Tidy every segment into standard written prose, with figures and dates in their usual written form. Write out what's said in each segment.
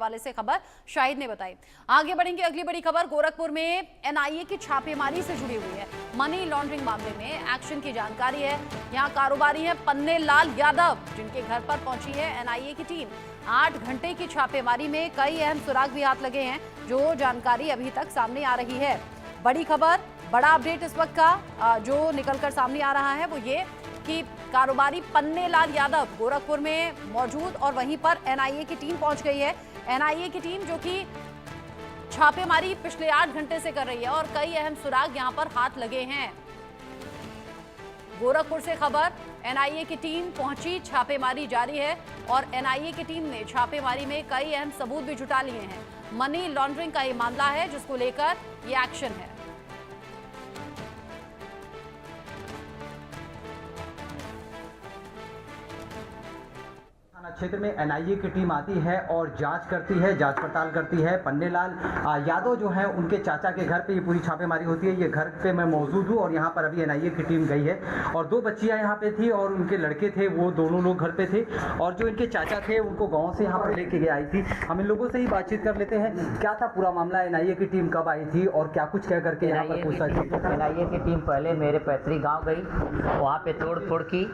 वाले से खबर शाहिद ने बताई। आगे बढ़ेंगे, अगली बड़ी खबर गोरखपुर में एनआईए की छापेमारी से जुड़ी हुई है। मनी लॉन्ड्रिंग मामले में एक्शन की जानकारी है। यहां कारोबारी है पन्ने लाल यादव, जिनके घर पर पहुंची है एनआईए की टीम। 8 घंटे की छापेमारी में कई अहम सुराग भी हाथ लगे हैं, जो जानकारी अभी तक सामने आ रही है। बड़ी खबर, बड़ा अपडेट इस वक्त का जो निकलकर सामने आ रहा है वो ये कि कारोबारी पन्ने लाल यादव गोरखपुर में मौजूद और वहीं पर एनआईए की टीम पहुंच गई है। एनआईए की टीम जो कि छापेमारी पिछले 8 घंटे से कर रही है और कई अहम सुराग यहां पर हाथ लगे हैं। गोरखपुर से खबर, एनआईए की टीम पहुंची, छापेमारी जारी है और एनआईए की टीम ने छापेमारी में कई अहम सबूत भी जुटा लिए हैं। मनी लॉन्ड्रिंग का ये मामला है जिसको लेकर ये एक्शन है। क्षेत्र में एनआईए की टीम आती है और जांच करती है, जांच पड़ताल करती है। पन्नेलाल यादव जो है उनके चाचा के घर पे ये पूरी छापेमारी होती है। ये घर पे मैं मौजूद हूँ और यहाँ पर अभी एनआईए की टीम गई है और 2 बच्चियाँ यहाँ पे थी और उनके लड़के थे, वो दोनों लोग घर पे थे और जो इनके चाचा थे उनको गाँव से यहाँ पर लेके आई थी। हम इन लोगों से ही बातचीत कर लेते हैं। क्या था पूरा मामला, एनआईए की टीम कब आई थी और क्या कुछ कह करके यहाँ पर पूछताछ की? एनआईए की टीम पहले मेरे पैतृक गाँव गई, वहाँ पे तोड़ फोड़ की,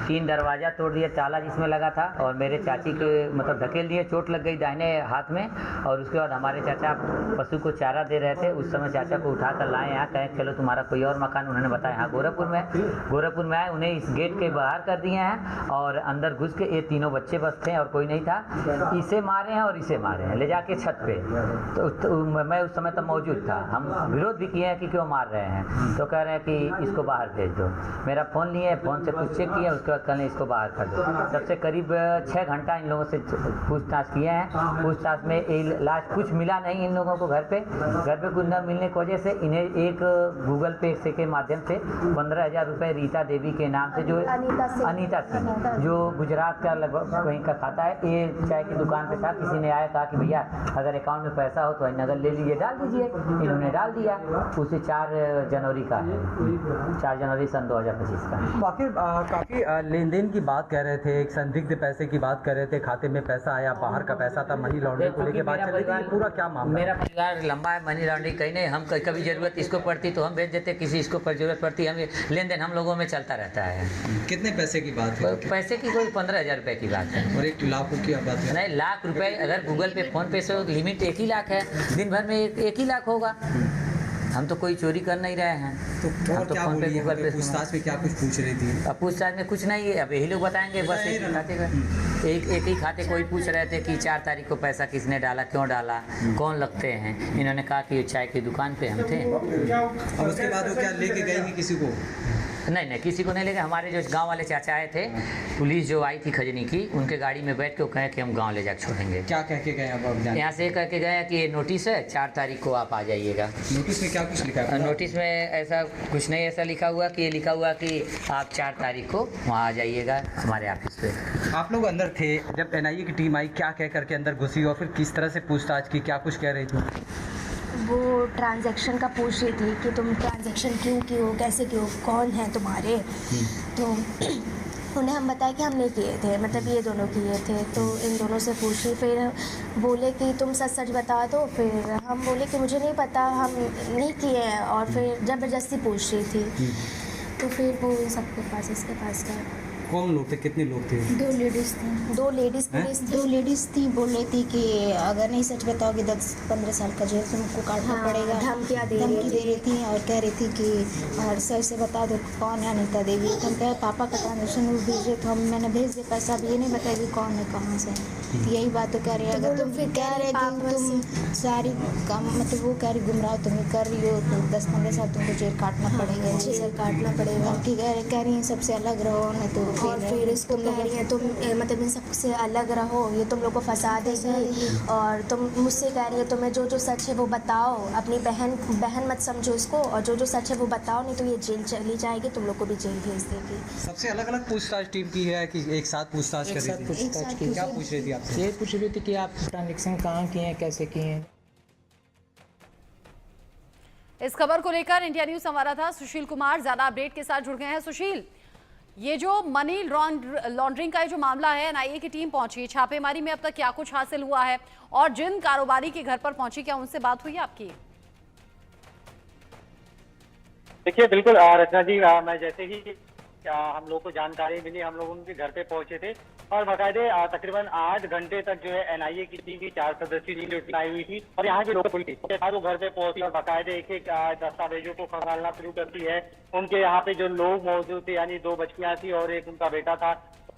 3 दरवाजा तोड़ दिया, ताला जिसमें लगा था और मेरे चाची के मतलब धकेल दिए, चोट लग गई दाहिने हाथ में। और उसके बाद हमारे चाचा पशु को चारा दे रहे थे, उस समय चाचा को उठाकर लाए यहाँ, कहें चलो तुम्हारा कोई और मकान, उन्होंने बताया हाँ गोरखपुर में आए। उन्हें इस गेट के बाहर कर दिए हैं और अंदर घुस के ये तीनों बच्चे बस थे और कोई नहीं था। इसे मारे हैं और इसे मारे हैं ले जाके छत पे। तो मैं उस समय तब मौजूद था। हम विरोध भी किए हैं कि क्यों मार रहे हैं, तो कह रहे हैं कि इसको बाहर भेज दो। मेरा फ़ोन लिए, फ़ोन से कुछ चेक किया, उसके बाद कहने इसको बाहर कर दो। सबसे करीब 6 घंटा इन लोगों से पूछताछ किए हैं। पूछताछ में लास्ट कुछ मिला नहीं इन लोगों को। घर पे कुछ न मिलने की वजह से इन्हें एक गूगल पे से के माध्यम से 15,000 रुपये रीता देवी के नाम से, जो अनीता सिंह, जो गुजरात का लगभग कहीं का खाता है, ये चाय की दुकान पे था। किसी ने आया, कहा कि भैया अगर अकाउंट में पैसा हो तो नगद ले लीजिए, डाल दीजिए। इन्होंने डाल दिया। उसे 4 जनवरी का है, 4 जनवरी सन 2025 का। काफ़ी लेन देन की बात कर रहे थे, एक संदिग्ध पैसे की बात कर रहे थे, खाते में पैसा आया, बाहर का पैसा था, मनी लॉन्ड्रिंग को लेकर बात चल रही थी। पूरा क्या मामला? मेरा परिवार लंबा है, मनी लॉन्ड्रिंग कहीं नहीं। हम कभी जरूरत इसको पड़ती तो हम भेज देते, किसी इसको पर जरूरत पड़ती, हम लेन देन हम लोगों में चलता रहता है। कितने पैसे की बात है? पैसे की कोई 15,000 रुपये की बात है। और 1 लाख की बात है? नहीं, लाख रुपए अगर गूगल पे फोन पे से लिमिट 1 ही लाख है, दिन भर में 1 ही लाख होगा। हम तो कोई चोरी कर नहीं रहे हैं। तो क्या फोन पे गूगल पे पूछताछ में क्या कुछ पूछ रही थी? अब पूछताछ में कुछ नहीं है, अब यही लोग बताएंगे। बस एक ही खाते कोई पूछ रहे थे कि 4 तारीख को पैसा किसने डाला, क्यों डाला, कौन लगते हैं। इन्होंने कहा कि चाय की दुकान पे हम थे। और उसके बाद वो क्या लेके गए हैं किसी को? नहीं, किसी को नहीं लेके। हमारे जो गांव वाले चाचा आए थे, पुलिस जो आई थी खजनी की, उनके गाड़ी में बैठ के वो कहे कि हम गांव ले जाकर छोड़ेंगे। क्या कह के गए? अब यहाँ से कह के गए कि ये नोटिस है, 4 तारीख को आप आ जाइएगा। नोटिस में क्या कुछ लिखा है? नोटिस में ऐसा कुछ नहीं, ऐसा लिखा हुआ कि ये लिखा हुआ कि आप 4 तारीख को वहाँ आ जाइएगा हमारे ऑफिस पे। आप लोग अंदर थे जब एनआईए की टीम आई, क्या कह करके अंदर घुसी और फिर किस तरह से पूछताछ की, क्या कुछ कह रही थी? वो ट्रांजैक्शन का पूछ रही थी कि तुम ट्रांजैक्शन क्यों किए हो, कैसे किए हो, कौन है तुम्हारे। तो उन्हें हम बताया कि हम नहीं किए थे, मतलब ये दोनों किए थे। तो इन दोनों से पूछी, फिर बोले कि तुम सच बता दो। फिर हम बोले कि मुझे नहीं पता, हम नहीं किए हैं। और फिर ज़बरदस्ती पूछ रही थी। तो फिर वो सबके पास, इसके पास गए। कौन लोग थे, कितने लोग थे? 2 लेडीज़ थी। 2 लेडीज़ पुलिस थी। 2 लेडीज़ थी। बोल रही थी कि अगर नहीं सच बताओगे 10-15 साल का जेल तुमको काटना पड़ेगा। धमकियाँ दे रही थी और कह रही थी कि और सर से बता दो कौन है अनीता देवी। तो हम कहे पापा का ट्रांजेक्शन भेजे, तो मैंने भेज दिया पैसा। अब ये नहीं बताएगी कौन है, कहाँ से। तो यही बात तो कह रही है। अगर तुम फिर कह रहे कि तुम सारी काम, मतलब वो कह रही गुमराह तुम्हें कर रही हो, तो 10-15 साल तुमको जेल काटना पड़ेगा, जेल काटना पड़ेगा। कह रही हैं सबसे अलग रहो, नहीं तो फिर इसको कह रही है तुम मतलब इन सबसे अलग रहो, ये तुम लोग को फंसा देगी। और तुम मुझसे कह रही है तुम्हें जो सच है वो बताओ, अपनी बहन मत समझो इसको, और जो सच है वो बताओ, नहीं तो ये जेल चली जाएगी, तुम लोग को भी जेल भेज देगी। सबसे अलग अलग पूछताछ टीम की है कि एक साथ पूछताछ कर रही थी? क्या पूछ रही थी आपसे? ये पूछ रही थी कि आप ट्रांजेक्शन कहाँ किए हैं, कैसे किए हैं। इस खबर को लेकर इंडिया न्यूज संवाददाता सुशील कुमार ज्यादा अपडेट के साथ जुड़ गए हैं। सुशील, ये जो मनी लॉन्ड्रिंग का जो मामला है, एनआईए की टीम पहुंची छापेमारी में, अब तक क्या कुछ हासिल हुआ है और जिन कारोबारी के घर पर पहुंची क्या उनसे बात हुई आपकी? देखिए बिल्कुल रचना जी, मैं जैसे ही हम लोग को जानकारी मिली, हम लोग उनके घर पे पहुंचे थे और बाकायदे तकरीबन 8 घंटे तक जो है एनआईए की टीम की 4 सदस्यीय टीम आई हुई थी और यहाँ की लोग पुलिस उसके बाद वो घर पे पहुंची और बाकायदे एक एक दस्तावेजों को खंगालना शुरू करती है। उनके यहाँ पे जो लोग मौजूद थे, यानी 2 बच्चियां थी और एक उनका बेटा था,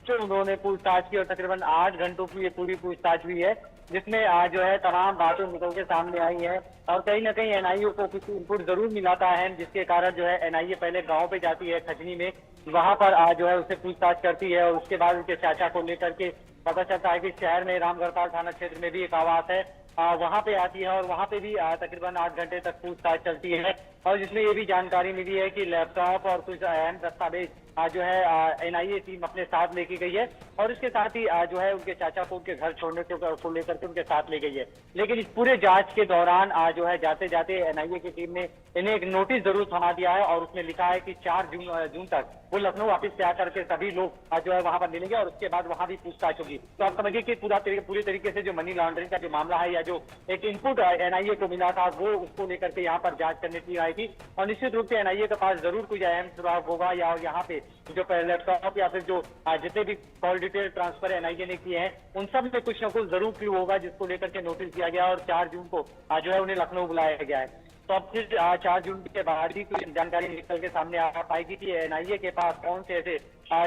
तो उन्होंने पूछताछ की और तकरीबन 8 घंटों की ये पूरी पूछताछ हुई है, जिसमें जो है तमाम बातें निकल के सामने आई हैं और कहीं ना कहीं एनआईए को कुछ इनपुट जरूर मिला था अहम, जिसके कारण जो है एनआईए पहले गांव पे जाती है खजनी में, वहां पर जो है उससे पूछताछ करती है और उसके बाद उनके चाचा को लेकर के पता चलता है कि शहर में रामगढ़ताल थाना क्षेत्र में भी एक आवास है, वहां पे आती है और वहां पे भी तकरीबन 8 घंटे तक पूछताछ चलती है और जिसमें ये भी जानकारी मिली है कि लैपटॉप और कुछ अहम दस्तावेज जो है एनआईए टीम अपने साथ लेके गई है और इसके साथ ही जो है उनके चाचा को उनके घर छोड़ने को लेकर के उनके साथ ले गई है। लेकिन इस पूरे जांच के दौरान जो है जाते जाते एनआईए की टीम ने इन्हें एक नोटिस जरूर थमा दिया है और उसमें लिखा है कि 4 जून तक वो लखनऊ वापस से आकर के सभी लोग जो है वहां पर मिलेंगे और उसके बाद वहां भी पूछताछ होगी। तो आप समझिए कि पूरी तरीके से जो मनी लॉन्ड्रिंग का जो मामला है या जो एक इनपुट एनआईए को मिला था वो उसको लेकर के यहाँ पर जांच करने की आई थी और निश्चित रूप से एनआईए के पास जरूर कुछ अहम सुराग होगा या यहाँ पे जो लैपटॉप या फिर जो जितने भी कॉल डिटेल ट्रांसफर एनआईए ने किए हैं उन सब में कुछ ना कुछ जरूर क्लू होगा, जिसको लेकर के नोटिस दिया गया और 4 जून को जो है उन्हें लखनऊ बुलाया गया है। तो अब फिर 4 जून के बाद ही कुछ जानकारी निकल के सामने आ पाएगी कि एनआईए के पास कौन से ऐसे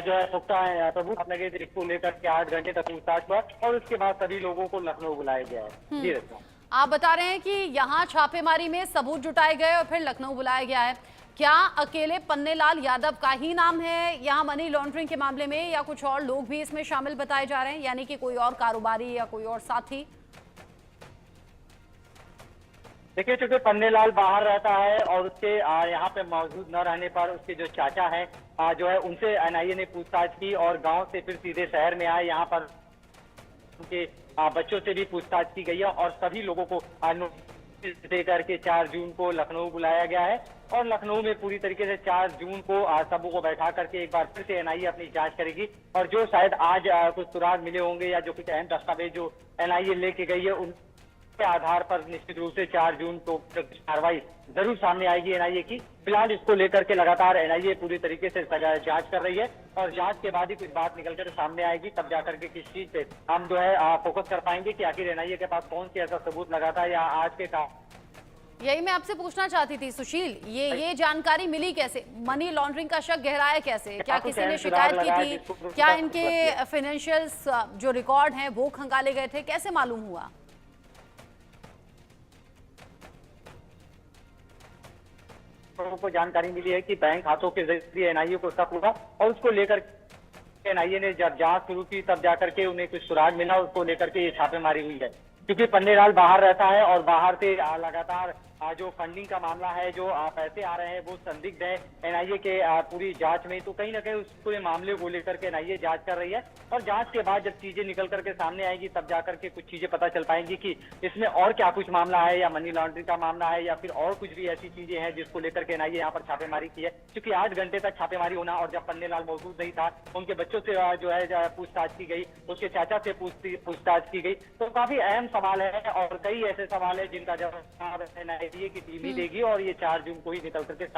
जो है पुख्ता सबूत लगे थे, इसको लेकर के 8 घंटे तक पूछताछ हुआ और उसके बाद सभी लोगों को लखनऊ बुलाया गया है। जी रचना, आप बता रहे हैं कि यहाँ छापेमारी में सबूत जुटाए गए और फिर लखनऊ बुलाया गया है। क्या अकेले पन्नेलाल यादव का ही नाम है यहाँ मनी लॉन्ड्रिंग के मामले में या कुछ और लोग भी इसमें शामिल बताए जा रहे हैं, यानी कि कोई और कारोबारी या कोई और साथी? देखिए, चूंकि पन्नेलाल बाहर रहता है और उसके यहाँ पे मौजूद न रहने पर उसके जो चाचा है जो है उनसे एनआईए ने पूछताछ की और गांव से फिर सीधे शहर में आए, यहाँ पर उनके बच्चों से भी पूछताछ की गई है और सभी लोगों को नोटिस देकर के 4 जून को लखनऊ बुलाया गया है और लखनऊ में पूरी तरीके से 4 जून को सबों को बैठा करके एक बार फिर से एनआईए अपनी जांच करेगी और जो शायद आज कुछ सुराग मिले होंगे या जो कुछ अहम दस्तावेज जो एनआईए लेके गई है उनके आधार पर निश्चित रूप से 4 जून को कार्रवाई जरूर सामने आएगी एनआईए की। फिलहाल इसको लेकर के लगातार एनआईए पूरी तरीके से जांच कर रही है और जांच के बाद ही कुछ बात निकल कर सामने आएगी, तब जाकर के किस चीज पे हम जो है फोकस कर पाएंगे कि आखिर एनआईए के पास कौन सी ऐसा सबूत लगा था या आज के यही मैं आपसे पूछना चाहती थी सुशील, ये जानकारी मिली कैसे? मनी लॉन्ड्रिंग का शक गहराया कैसे? क्या किसी ने शिकायत की थी? क्या इनके फाइनेंशियल्स जो रिकॉर्ड हैं वो खंगाले गए थे? कैसे मालूम हुआ? को जानकारी मिली है कि बैंक खातों के जरिए एनआईए को शक हुआ और उसको लेकर एनआईए ने जब जांच शुरू की तब जाकर के उन्हें कुछ सुराग मिला, उसको लेकर के ये छापेमारी हुई है। क्योंकि पन्नेलाल बाहर रहता है और बाहर से लगातार जो फंडिंग का मामला है, जो पैसे आ रहे हैं वो संदिग्ध है एनआईए के पूरी जांच में, तो कहीं ना कहीं उस पूरे मामले को लेकर के एनआईए जांच कर रही है और जांच के बाद जब चीजें निकल करके सामने आएगी तब जाकर के कुछ चीजें पता चल पाएंगी कि इसमें और क्या कुछ मामला है या मनी लॉन्ड्रिंग का मामला है या फिर और कुछ भी ऐसी चीजें हैं जिसको लेकर के एनआईए यहाँ पर छापेमारी की है। क्योंकि 8 घंटे तक छापेमारी होना और जब पन्नेलाल मौजूद नहीं था, उनके बच्चों से जो है पूछताछ की गई, उसके चाचा से पूछताछ की गई, तो काफी अहम सवाल है और कई ऐसे सवाल है जिनका जवाब एनआईए की टीम ही देगी और ये 4 जून को ही निकल करके